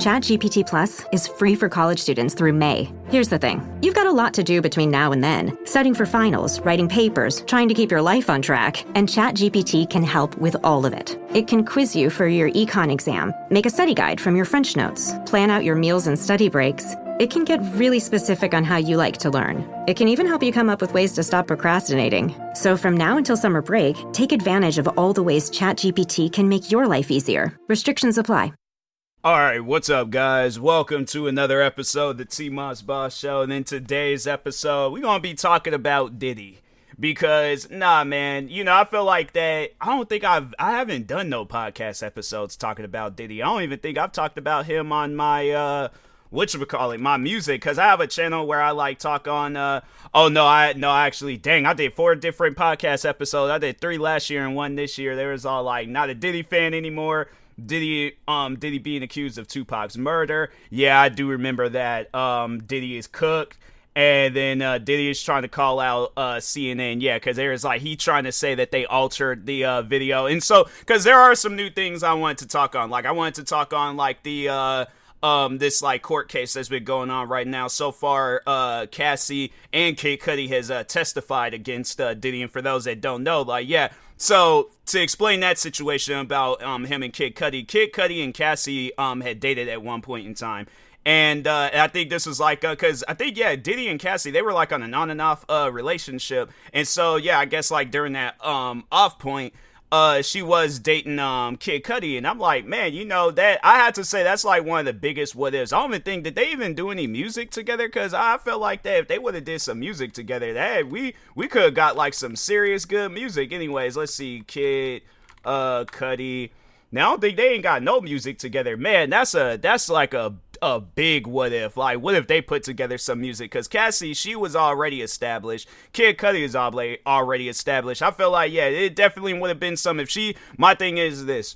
ChatGPT Plus is free for college students through May. Here's the thing. You've got a lot to do between now and then. Studying for finals, writing papers, trying to keep your life on track, and ChatGPT can help with all of it. It can quiz you for your econ exam, make a study guide from your French notes, plan out your meals and study breaks. It can get really specific on how you like to learn. It can even help you come up with ways to stop procrastinating. So from now until summer break, take advantage of all the ways ChatGPT can make your life easier. Restrictions apply. Alright, what's up guys? Welcome to another episode of the TMossBoss Show, and in today's episode, we're gonna be talking about Diddy. Because, man, I feel like that, I haven't done no podcast episodes talking about Diddy. I don't even think I've talked about him on my, my music, because I have a channel where I talk on, I did 4 different podcast episodes. I did 3 last year and 1 this year. There was all not a Diddy fan anymore. Diddy being accused of Tupac's murder. Yeah, I do remember that. Diddy is cooked. And then Diddy is trying to call out CNN, because there's he trying to say that they altered the video. And so, because there are some new things I wanted to talk on. I wanted to talk on the this court case that's been going on right now. So far, Cassie and Kid Cudi has testified against Diddy. And for those that don't know, so to explain that situation about him and Kid Cudi and Cassie had dated at one point in time. And I think this was because I think, Diddy and Cassie, they were on an on and off relationship. And so, I guess during that off point, she was dating Kid Cudi. And I'm man, that I had to say that's one of the biggest what ifs. I don't even think that they even do any music together, because I feel like that if they would have did some music together, that we could have got some serious good music. Anyways, let's see, Kid Cudi. Now I don't think they ain't got no music together. Man, that's a big what if. What if they put together some music? Because Cassie, she was already established. Kid Cudi is already established. I feel it definitely would have been some if my thing is this.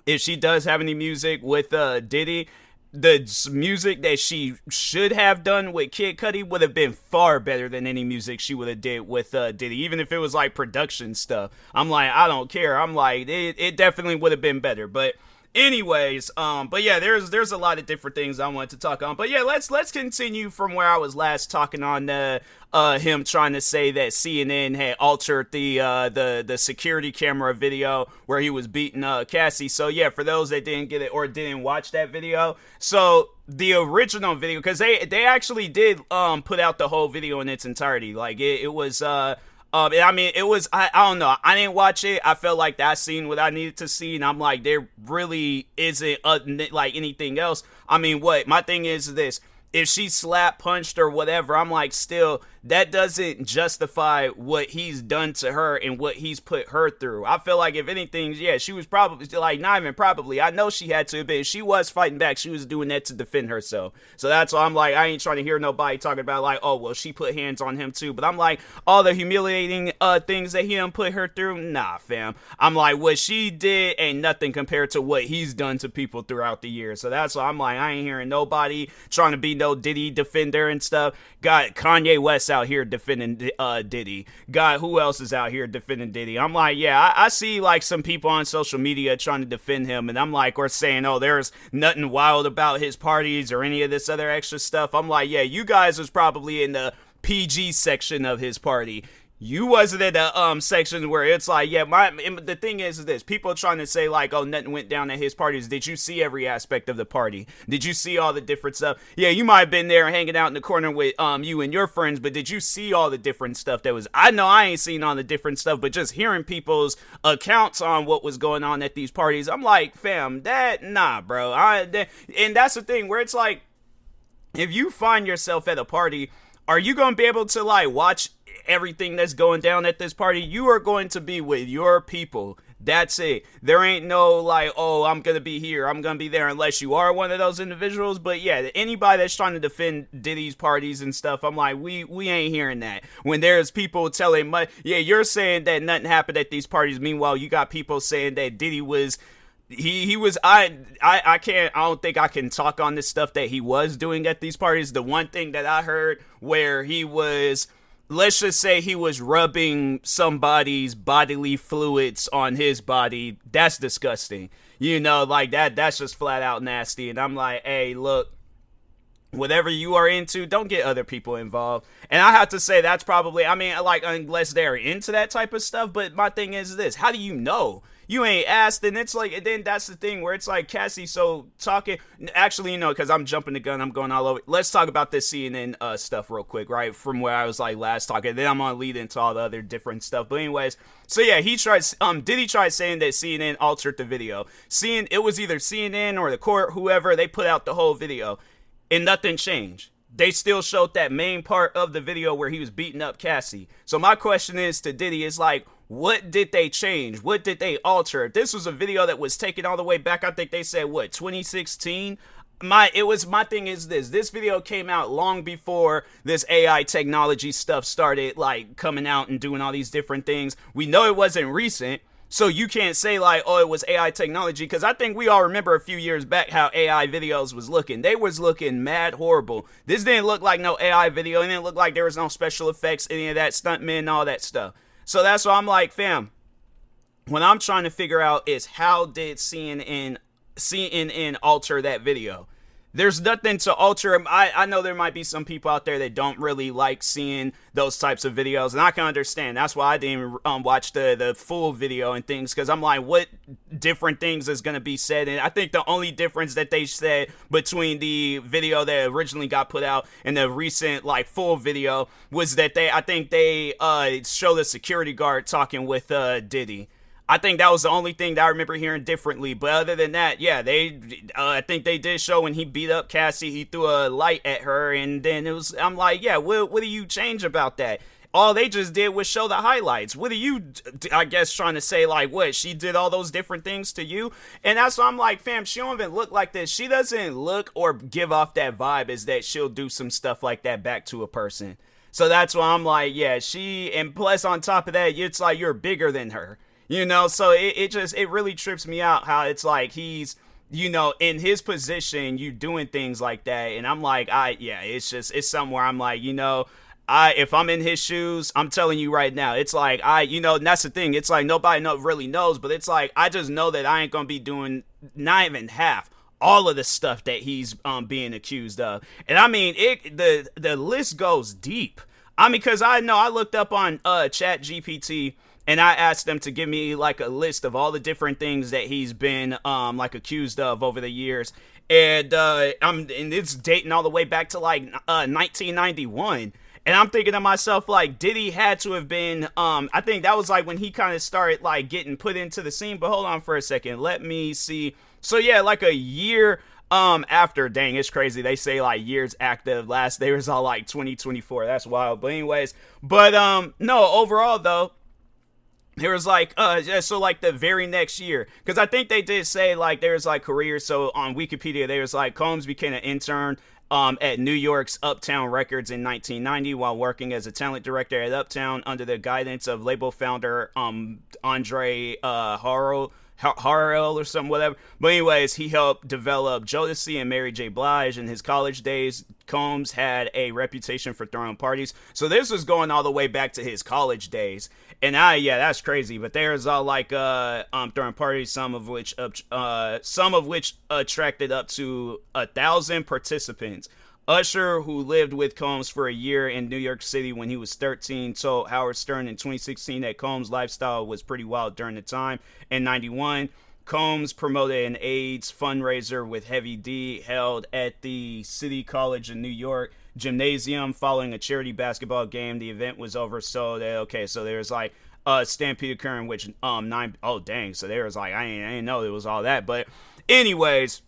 If she does have any music with Diddy, the music that she should have done with Kid Cudi would have been far better than any music she would have did with Diddy, even if it was production stuff. I don't care. It definitely would have been better. But anyways, there's a lot of different things I wanted to talk on. But let's continue from where I was last talking on him trying to say that CNN had altered the security camera video where he was beating Cassie. So for those that didn't get it or didn't watch that video, so the original video, because they actually did put out the whole video in its entirety. It was it was, I don't know, I didn't watch it. I felt like I seen what I needed to see, and I'm there really isn't anything else. My thing is this. If she slap punched or whatever, I'm still, that doesn't justify what he's done to her and what he's put her through. I feel if anything, she was probably, not even probably, I know she had to, but if she was fighting back, she was doing that to defend herself. So that's why I'm I ain't trying to hear nobody talking about oh, well, she put hands on him too. But I'm all the humiliating things that he done put her through, nah, fam. I'm what she did ain't nothing compared to what he's done to people throughout the years. So that's why I'm I ain't hearing nobody trying to be no Diddy defender and stuff. Got Kanye West out here defending Diddy. Got who else is out here defending Diddy? I'm I see some people on social media trying to defend him, and I'm or saying, oh, there's nothing wild about his parties or any of this other extra stuff. I'm you guys was probably in the PG section of his party. You wasn't in the section where it's the thing is this. People trying to say oh, nothing went down at his parties. Did you see every aspect of the party? Did you see all the different stuff? Yeah, you might have been there hanging out in the corner with you and your friends, but did you see all the different stuff that was? I know I ain't seen all the different stuff, but just hearing people's accounts on what was going on at these parties, I'm fam, nah, bro. And that's the thing where it's if you find yourself at a party, are you gonna be able to watch everything that's going down at this party? You are going to be with your people. That's it. There ain't no oh, I'm gonna be here, I'm gonna be there, unless you are one of those individuals. But anybody that's trying to defend Diddy's parties and stuff, I'm we ain't hearing that. When there's people telling you're saying that nothing happened at these parties, meanwhile you got people saying that Diddy was I don't think I can talk on this stuff that he was doing at these parties. The one thing that I heard where he was, let's just say he was rubbing somebody's bodily fluids on his body, that's disgusting. Like that's just flat out nasty. And I'm like, hey, look, whatever you are into, don't get other people involved. And I have to say that's probably, I mean, like, unless they're into that type of stuff. But my thing is this: how do you know? You ain't asked. And it's like, and then that's the thing where it's like, Cassie, so talking, actually, because I'm jumping the gun, I'm going all over. Let's talk about this CNN stuff real quick, right? From where I was like last talking, then I'm gonna lead into all the other different stuff. But anyways, so yeah, Diddy tried saying that CNN altered the video. It was either CNN or the court, whoever, they put out the whole video. And nothing changed. They still showed that main part of the video where he was beating up Cassie. So my question is to Diddy is like, what did they change? What did they alter? This was a video that was taken all the way back. I think they said, 2016? My thing is this video came out long before this AI technology stuff started like coming out and doing all these different things. We know it wasn't recent. So you can't say like, oh, it was AI technology, because I think we all remember a few years back how AI videos was looking. They was looking mad horrible. This didn't look like no AI video. It didn't look like there was no special effects, any of that, stuntmen, all that stuff. So that's why I'm like, fam, what I'm trying to figure out is how did CNN alter that video? There's nothing to alter. I know there might be some people out there that don't really like seeing those types of videos, and I can understand. That's why I didn't even watch the full video and things, because I'm like, what different things is going to be said? And I think the only difference that they said between the video that originally got put out and the recent like full video was that I think they showed a security guard talking with Diddy. I think that was the only thing that I remember hearing differently. But other than that, yeah, I think they did show when he beat up Cassie, he threw a light at her, and then I'm like, yeah, what do you change about that? All they just did was show the highlights. What are you, I guess, trying to say, like, what, she did all those different things to you? And that's why I'm like, fam, she don't even look like this. She doesn't look or give off that vibe as that she'll do some stuff like that back to a person. So that's why I'm like, yeah, and plus on top of that, it's like you're bigger than her. So it really trips me out how it's like he's, in his position, you doing things like that. And I'm like, it's somewhere I'm like, if I'm in his shoes, I'm telling you right now, it's like, and that's the thing. It's like nobody really knows, but it's like, I just know that I ain't going to be doing not even half all of the stuff that he's being accused of. And I mean, the list goes deep. I mean, because I know I looked up on Chat GPT, and I asked them to give me like a list of all the different things that he's been like accused of over the years. And it's dating all the way back to like 1991. And I'm thinking to myself, like, Diddy had to have been, I think that was like when he kind of started like getting put into the scene. But hold on for a second. Let me see. So yeah, like a year after, dang, it's crazy. They say like years active. Last they was all like 2024. That's wild. But anyways, no, overall though, there was like, so like the very next year, because I think they did say like there's like careers. So on Wikipedia, there was like Combs became an intern at New York's Uptown Records in 1990 while working as a talent director at Uptown under the guidance of label founder Andre Harrell or something, whatever. But anyways, he helped develop Jodeci and Mary J. Blige. In his college days, Combs had a reputation for throwing parties. So this was going all the way back to his college days. And that's crazy. But there's all like throwing parties, some of which attracted up to 1,000 participants. Usher, who lived with Combs for a year in New York City when he was 13, told Howard Stern in 2016 that Combs' lifestyle was pretty wild during the time. In 91, Combs promoted an AIDS fundraiser with Heavy D held at the City College in New York gymnasium following a charity basketball game. The event was over, so there's like stampede occurring, which so there was like I ain't know it was all that, but anyways.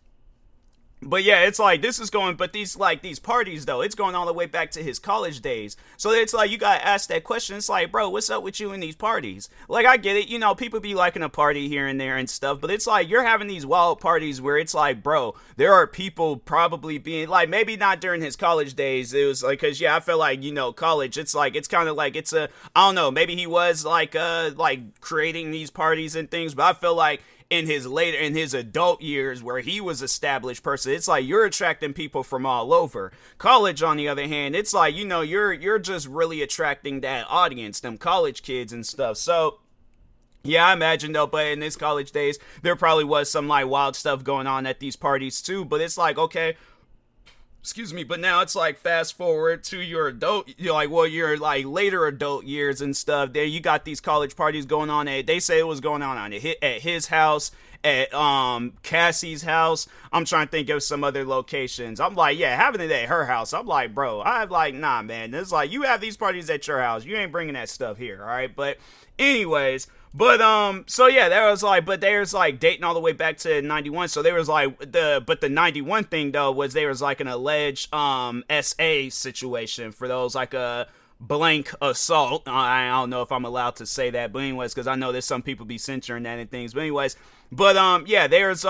But yeah, it's like this is going, but these parties though, it's going all the way back to his college days. So it's like you gotta ask that question. It's like, bro, what's up with you in these parties? Like, I get it, people be liking a party here and there and stuff, but it's like you're having these wild parties where it's like, bro, there are people probably being like, maybe not during his college days. It was like, cause yeah, I feel like college. It's like it's kind of like I don't know. Maybe he was like creating these parties and things, but I feel like in his adult years where he was established person, it's like you're attracting people from all over. College, on the other hand, it's like, you're just really attracting that audience, them college kids and stuff. So Yeah, I imagine though, but in his college days, there probably was some like wild stuff going on at these parties too. But it's like, okay, excuse me, but now it's like fast forward to your adult, you're like, well, your like later adult years and stuff. There, you got these college parties going on. They say it was going on at his house, at Cassie's house. I'm trying to think of some other locations. I'm like, yeah, having it at her house. I'm like, bro, I'm like, nah, man. It's like you have these parties at your house. You ain't bringing that stuff here, all right? But anyways. But so yeah, there was like, but there's like dating all the way back to 91. So there was like the 91 thing though was there was like an alleged SA situation for those like a blank assault. I don't know if I'm allowed to say that, but anyways, because I know there's some people be censoring that and things. But anyways, but yeah, there's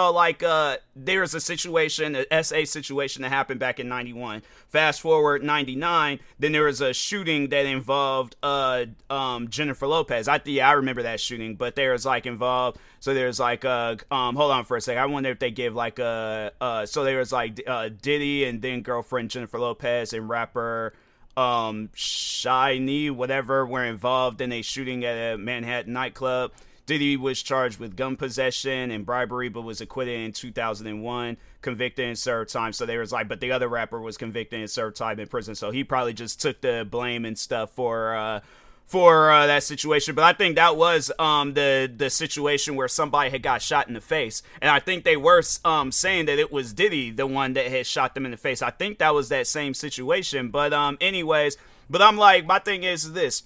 there's a situation, an SA situation that happened back in 91. Fast forward 99, then there was a shooting that involved Jennifer Lopez. I remember that shooting, but there was like involved. So there's like hold on for a second. I wonder if they give like so there was like Diddy and then girlfriend Jennifer Lopez and rapper Shiny whatever were involved in a shooting at a Manhattan nightclub. Diddy was charged with gun possession and bribery, but was acquitted in 2001, convicted and served time. So there was like, but the other rapper was convicted and served time in prison. So he probably just took the blame and stuff for that situation. But I think that was the situation where somebody had got shot in the face, and I think they were saying that it was Diddy, the one that had shot them in the face. I think that was that same situation. But anyways, but I'm like, my thing is this.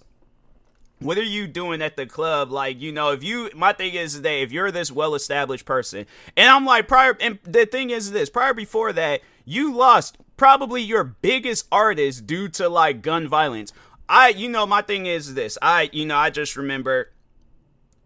What are you doing at the club? Like, you know, my thing is that if you're this well-established person, and I'm like, and the thing is this, prior before that, you lost probably your biggest artist due to like gun violence. My thing is this, I just remember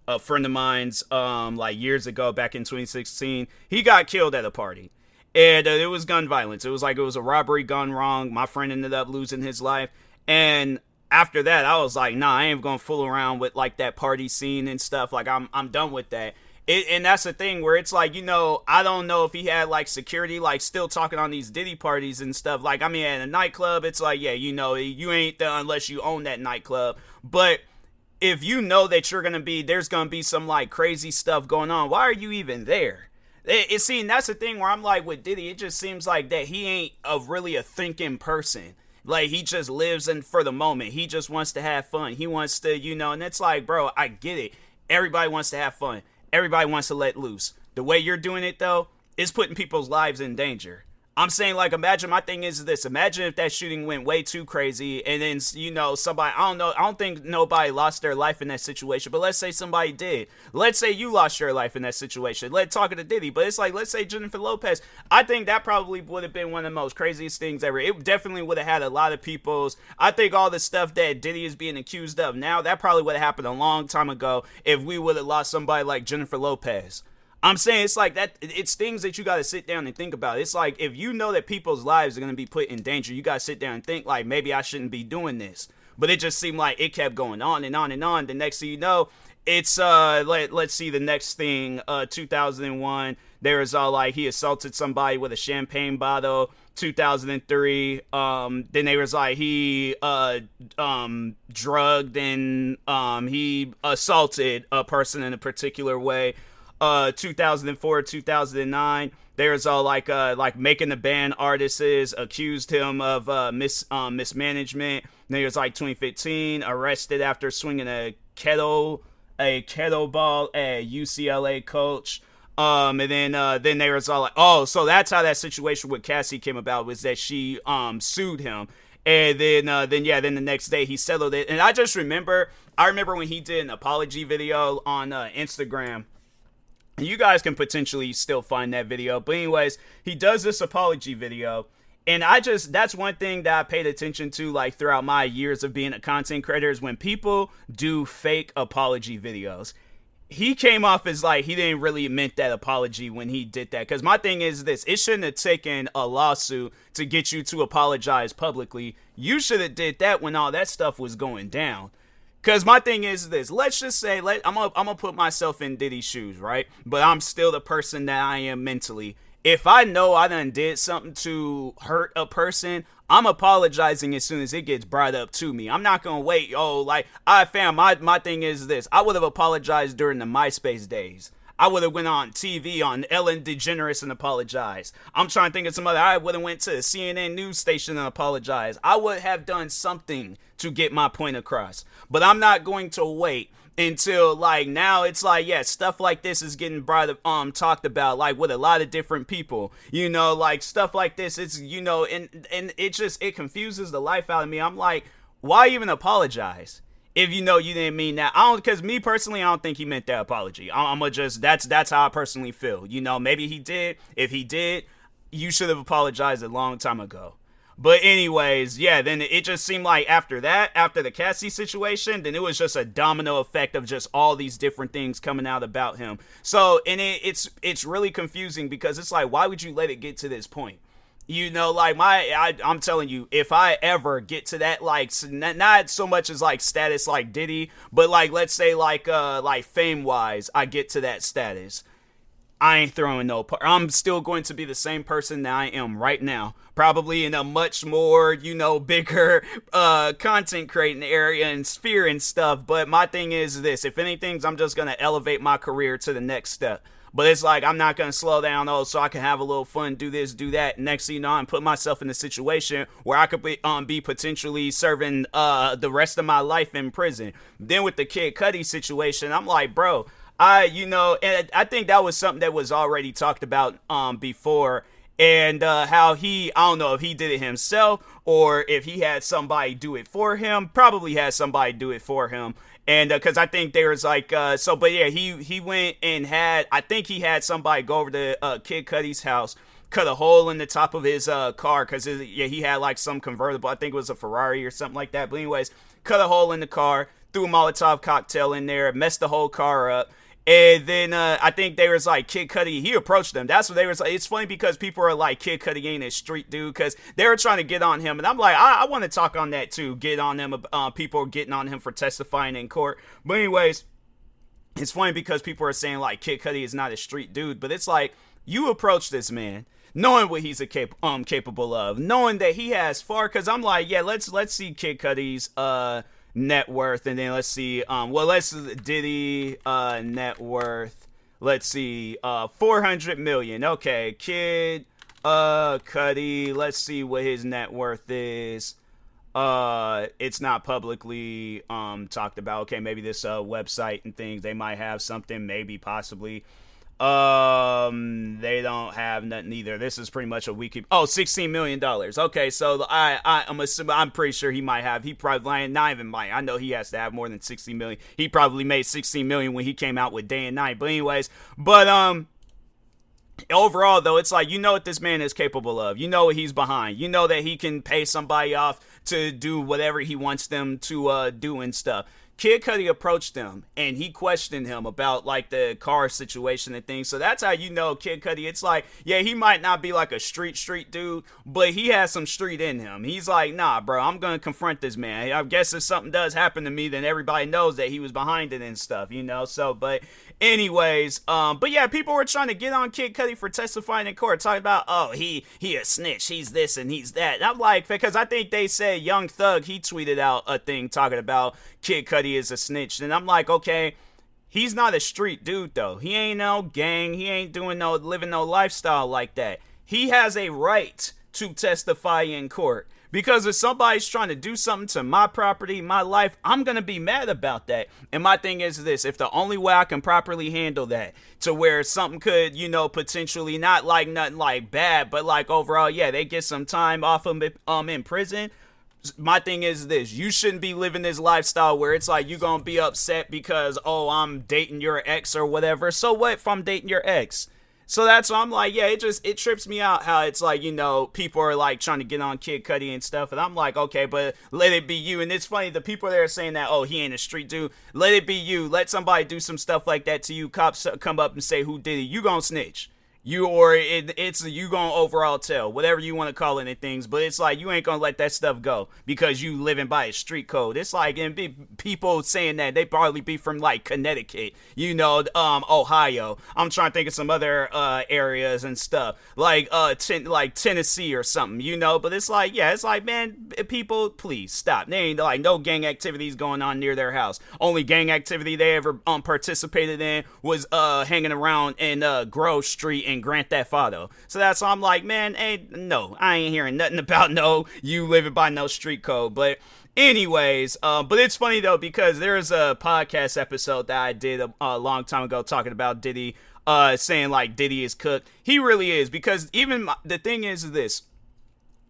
a friend of mine's, like years ago, back in 2016, he got killed at a party. And it was gun violence. It was a robbery gone wrong. My friend ended up losing his life. And after that, I was like, nah, I ain't gonna fool around with like that party scene and stuff. Like I'm done with that. And that's the thing where it's like, I don't know if he had like security, like still talking on these Diddy parties and stuff. Like, I mean, at a nightclub, it's like, yeah, you ain't there unless you own that nightclub. But if you know that there's gonna be some like crazy stuff going on, why are you even there? And that's the thing where I'm like with Diddy, it just seems like that he ain't really a thinking person. Like, he just lives in for the moment. He just wants to have fun. He wants to, and it's like, bro, I get it. Everybody wants to have fun. Everybody wants to let loose. The way you're doing it, though, is putting people's lives in danger. I'm saying, like, imagine, my thing is this. Imagine if that shooting went way too crazy and then, somebody, I don't think nobody lost their life in that situation, but let's say somebody did. Let's say you lost your life in that situation. Let's talk to Diddy, but it's like, let's say Jennifer Lopez. I think that probably would have been one of the most craziest things ever. It definitely would have had a lot of I think all the stuff that Diddy is being accused of now, that probably would have happened a long time ago if we would have lost somebody like Jennifer Lopez. I'm saying it's like that. It's things that you got to sit down and think about. It's like if you know that people's lives are going to be put in danger, you got to sit down and think like maybe I shouldn't be doing this. But it just seemed like it kept going on and on and on. The next thing you know, it's let's see the next thing. 2001, there was like he assaulted somebody with a champagne bottle. 2003, then there was like he drugged and he assaulted a person in a particular way. 2004, 2009, there's like making the band artists accused him of mismanagement. Then there's like 2015, arrested after swinging a kettlebell at UCLA coach. And then there was all like, oh, so that's how that situation with Cassie came about, was that she sued him. And then the next day he settled it. And I remember when he did an apology video on Instagram. You guys can potentially still find that video. But anyways, he does this apology video. And that's one thing that I paid attention to like throughout my years of being a content creator, is when people do fake apology videos. He came off as like he didn't really meant that apology when he did that. Because my thing is this, it shouldn't have taken a lawsuit to get you to apologize publicly. You should have did that when all that stuff was going down. Because my thing is this, let's just say, I'm gonna put myself in Diddy's shoes, right? But I'm still the person that I am mentally. if I know I done did something to hurt a person, I'm apologizing as soon as it gets brought up to me. I'm not gonna wait. Oh, like, my thing is this. I would have apologized during the MySpace days. I would have went on TV on Ellen DeGeneres and apologized. I'm trying to think of some other. I would have went to the CNN news station and apologized. I would have done something to get my point across. But I'm not going to wait until, like, now it's like, yeah, stuff like this is getting talked about, like, with a lot of different people, you know, like, stuff like this. It's, you know, and it confuses the life out of me. I'm like, why even apologize if you know you didn't mean that? Because me personally, I don't think he meant that apology. That's how I personally feel. You know, maybe he did. If he did, you should have apologized a long time ago. But anyways, yeah, then it just seemed like after the Cassie situation, then it was just a domino effect of just all these different things coming out about him. So, and it's really confusing because it's like, why would you let it get to this point? You know, like, I'm telling you, if I ever get to that, like, not so much as like status like Diddy, but like, let's say like fame wise, I get to that status, I ain't throwing no part. I'm still going to be the same person that I am right now. Probably in a much more, you know, bigger content creating area and sphere and stuff. But my thing is this. If anything, I'm just going to elevate my career to the next step. But it's like, I'm not going to slow down, so I can have a little fun, do this, do that. Next thing you know, I'm putting myself in a situation where I could be potentially serving the rest of my life in prison. Then with the Kid Cudi situation, I'm like, bro, and I think that was something that was already talked about before, and how I don't know if he did it himself or if he had somebody do it for him. Probably had somebody do it for him, and because I think there was like but yeah, he went and I think he had somebody go over to Kid Cudi's house, cut a hole in the top of his car, because he had like some convertible. I think it was a Ferrari or something like that. But anyways, cut a hole in the car, threw a Molotov cocktail in there, messed the whole car up. And then I think they was like, Kid Cudi, he approached them. That's what they was like. It's funny because people are like, Kid Cudi ain't a street dude, because they were trying to get on him. And I'm like, I want to talk on that too. Get on them. People are getting on him for testifying in court. But anyways, it's funny because people are saying like Kid Cudi is not a street dude. But it's like, you approach this man knowing what he's capable of, knowing that he has because I'm like, yeah, let's see Kid Cudi's net worth, and then let's see let's Diddy net worth, let's see 400 million. Okay, Kid Cudi, let's see what his net worth is. It's not publicly talked about. Okay, maybe this website and things, they might have something, maybe, possibly. They don't have nothing either. This is pretty much a wiki. Oh, $16 million. Okay, so I'm pretty sure he probably, not even might. I know he has to have more than 60 million. He probably made 16 million when he came out with Day and Night. But anyways, overall though, it's like, you know what this man is capable of. You know what he's behind. You know that he can pay somebody off to do whatever he wants them to do and stuff. Kid Cudi approached him and he questioned him about like the car situation and things. So that's how you know Kid Cudi. It's like, yeah, he might not be like a street dude, but he has some street in him. He's like, nah, bro, I'm gonna confront this man. I guess if something does happen to me, then everybody knows that he was behind it and stuff, you know. So, but anyways, but yeah, people were trying to get on Kid Cudi for testifying in court, talking about, oh, he a snitch, he's this and he's that. And I'm like, because I think they said Young Thug, he tweeted out a thing talking about Kid Cudi is a snitch, and I'm like, okay, he's not a street dude though. He ain't no gang. He ain't living no lifestyle like that. He has a right to testify in court, because if somebody's trying to do something to my property, my life, I'm gonna be mad about that. And my thing is this: if the only way I can properly handle that, to where something could, potentially not like nothing like bad, but like overall, yeah, they get some time off of in prison. My thing is this: you shouldn't be living this lifestyle where it's like you're gonna be upset because, oh, I'm dating your ex or whatever. So what if I'm dating your ex? So that's why I'm like, yeah, it trips me out how it's like, people are like trying to get on Kid Cudi and stuff. And I'm like, okay, but let it be you. And it's funny, the people there are saying that, oh, he ain't a street dude. Let it be you. Let somebody do some stuff like that to you. Cops come up and say who did it. You gonna snitch. it's you gonna overall tell, whatever you want to call it and things, but it's like you ain't gonna let that stuff go because you living by a street code. It's like, and people saying that they probably be from like Connecticut, Ohio. I'm trying to think of some other areas and stuff like like Tennessee or something, but it's like, yeah, it's like, man, people, please stop. There ain't like no gang activities going on near their house. Only gang activity they ever participated in was hanging around in Grove Street and Grand Theft Auto. So that's why I'm like, man, no, I ain't hearing nothing about no you living by no street code. But anyways, but it's funny though, because there's a podcast episode that I did a long time ago talking about Diddy, saying like Diddy is cooked. He really is, because even the thing is this.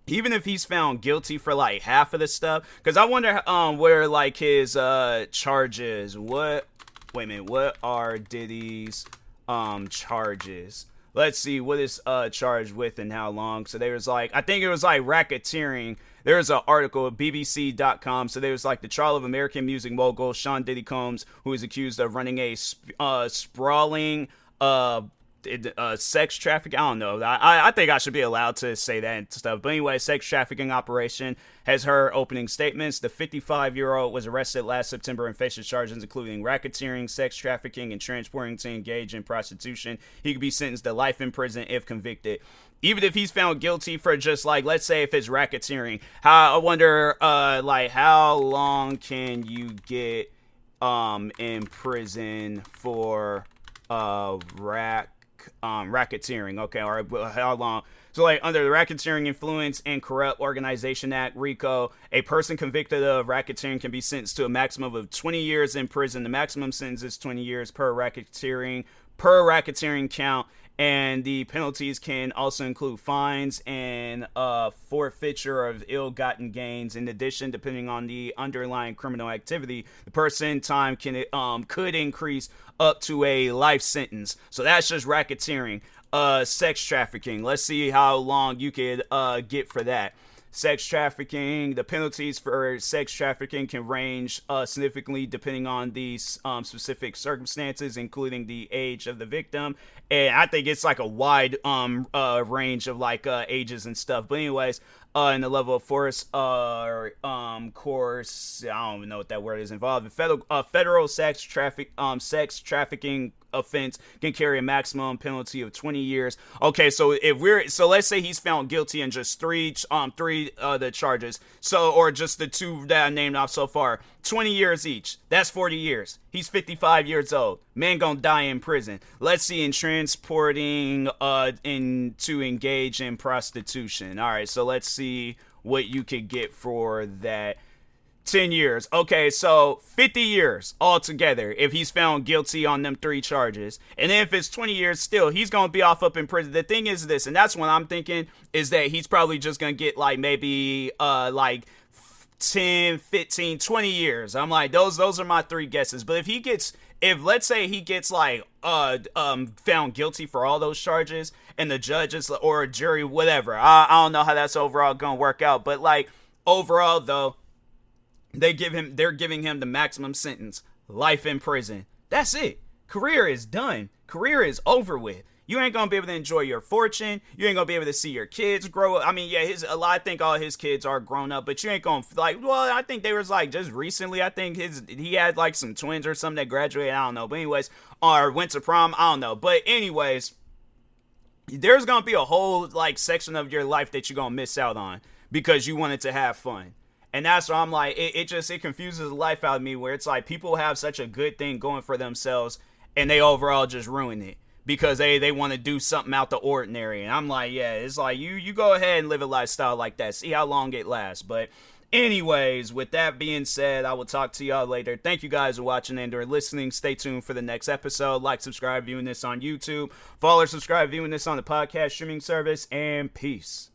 Even if he's found guilty for like half of the stuff, because I wonder where like his charges. Wait a minute, what are Diddy's charges? Let's see what is charged with and how long. So there was like, I think it was like racketeering. There's an article at bbc.com. So there's like the trial of American music mogul Sean Diddy Combs, who is accused of running a sprawling sex trafficking. I don't know. I think I should be allowed to say that and stuff. But anyway, sex trafficking operation has heard opening statements. The 55-year-old was arrested last September and faces charges including racketeering, sex trafficking, and transporting to engage in prostitution. He could be sentenced to life in prison if convicted. Even if he's found guilty for just like, let's say if it's racketeering, I wonder like how long can you get in prison for racketeering? Okay, all right, well, how long? So like under the Racketeering, Influence, and Corrupt Organization Act, RICO, a person convicted of racketeering can be sentenced to a maximum of 20 years in prison. The maximum sentence is 20 years per racketeering count, and the penalties can also include fines and forfeiture of ill-gotten gains. In addition, depending on the underlying criminal activity, the person time could increase up to a life sentence. So that's just racketeering. Sex trafficking. Let's see how long you could get for that. Sex trafficking. The penalties for sex trafficking can range significantly depending on the specific circumstances, including the age of the victim. And I think it's like a wide range of like ages and stuff. But anyways, and the level of force, course, I don't even know what that word is involved. Federal sex trafficking offense can carry a maximum penalty of 20 years. Okay, so let's say he's found guilty in just three the charges, or just the two that I named off so far, 20 years each. That's 40 years. He's 55 years old. Man gonna die in prison. Let's see, in transporting to engage in prostitution. All right, so let's see what you could get for that. 10 years. Okay, so 50 years altogether if he's found guilty on them three charges. And then if it's 20 years still, he's going to be off up in prison. The thing is this, and that's what I'm thinking, is that he's probably just going to get like maybe like 10, 15, 20 years. I'm like, those are my three guesses. But if let's say he gets like found guilty for all those charges, and the judges or a jury, whatever, I don't know how that's overall going to work out. But like overall though, they're giving him the maximum sentence, life in prison. That's it. Career is done. Career is over with. You ain't gonna be able to enjoy your fortune. You ain't gonna be able to see your kids grow up. I mean, yeah, I think all his kids are grown up, but you ain't gonna I think they was like just recently. I think he had like some twins or something that graduated. I don't know, but anyways, or went to prom. I don't know, but anyways, there's gonna be a whole like section of your life that you're gonna miss out on because you wanted to have fun. And that's why I'm like, it confuses the life out of me, where it's like people have such a good thing going for themselves and they overall just ruin it because they want to do something out the ordinary. And I'm like, yeah, it's like you go ahead and live a lifestyle like that. See how long it lasts. But anyways, with that being said, I will talk to y'all later. Thank you guys for watching and or listening. Stay tuned for the next episode. Like, subscribe, viewing this on YouTube. Follow or subscribe, viewing this on the podcast streaming service. And peace.